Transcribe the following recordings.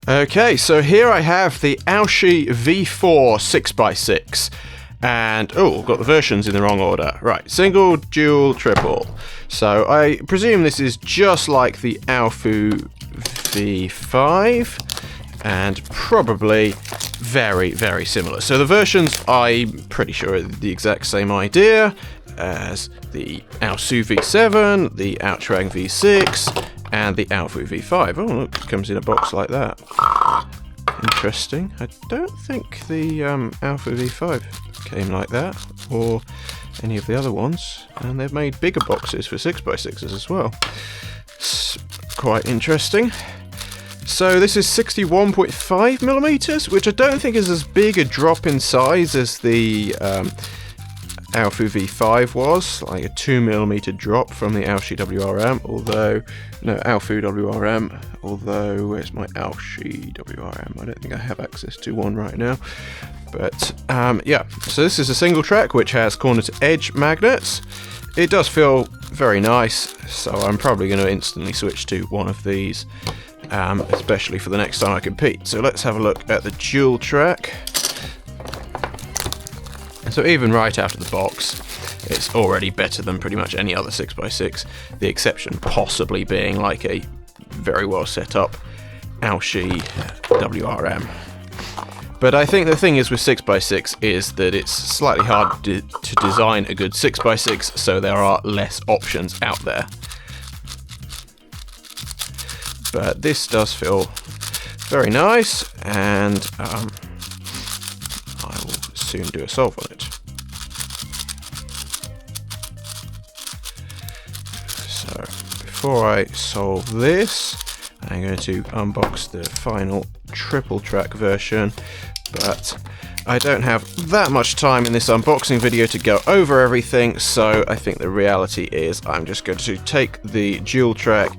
Okay, so here I have the AoShi V4 6x6. And, oh, I've got the versions in the wrong order. Right, single, dual, triple. So I presume this is just like the AoShi V5, and probably very, very similar. So the versions, I'm pretty sure, are the exact same idea as the AoShi V7, the AoShi V6, and the AoShi V5. Oh, look, it comes in a box like that. Interesting. I don't think the AoShi V5 came like that, or any of the other ones. And they've made bigger boxes for 6x6s as well. It's quite interesting. So this is 61.5mm, which I don't think is as big a drop in size as the AoShi V5 was, like a 2mm drop from the AoShi WRM, although, no, AoShi WRM, although, where's my AoShi WRM? I don't think I have access to one right now. But, yeah, so this is a single track which has corner to edge magnets. It does feel very nice, so I'm probably going to instantly switch to one of these, especially for the next time I compete. So let's have a look at the dual track. So even right out of the box, it's already better than pretty much any other 6x6, the exception possibly being like a very well set up AoShi WRM. But I think the thing is with 6x6 is that it's slightly hard to design a good 6x6, so there are less options out there. But this does feel very nice, and I will soon do a solve on it. So before I solve this, I'm going to unbox the final triple track version, but I don't have that much time in this unboxing video to go over everything, so I think the reality is I'm just going to take the dual track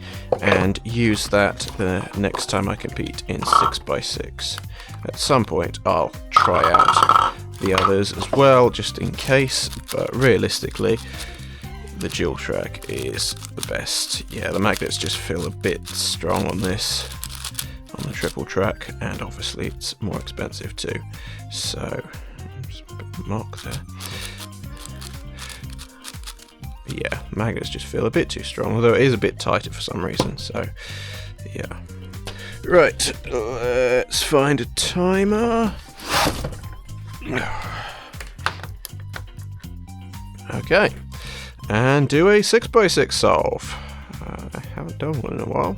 and use that the next time I compete in 6x6. At some point I'll try out the others as well, just in case, but realistically the dual track is the best. Yeah, the magnets just feel a bit strong on this, on the triple track, and obviously it's more expensive too. So, just a bit of a mark there. But yeah, magnets just feel a bit too strong, although it is a bit tighter for some reason, so yeah. Right, let's find a timer. Okay, and do a 6x6 solve. I haven't done one in a while.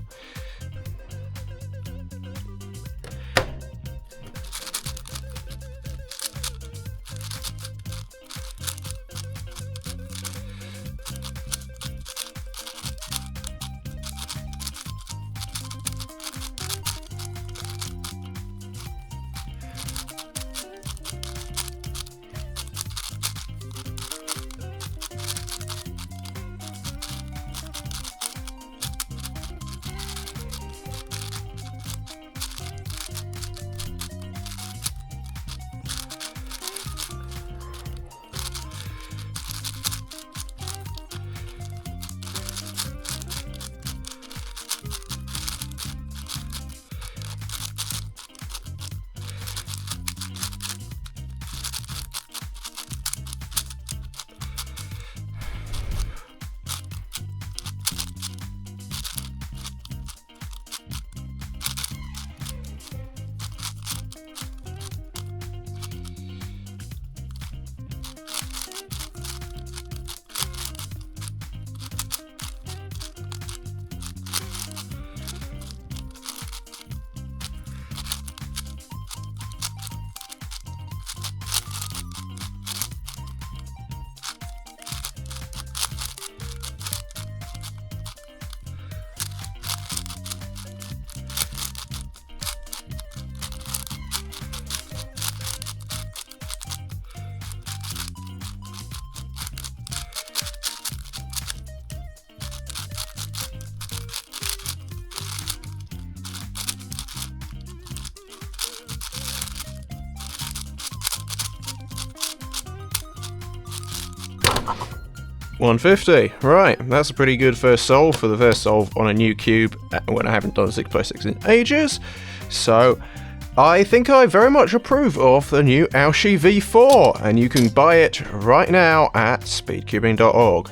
$150. Right, that's a pretty good first solve for the first solve on a new cube when I haven't done 6x6 in ages. So I think I very much approve of the new AoShi V4, and you can buy it right now at speedcubing.org.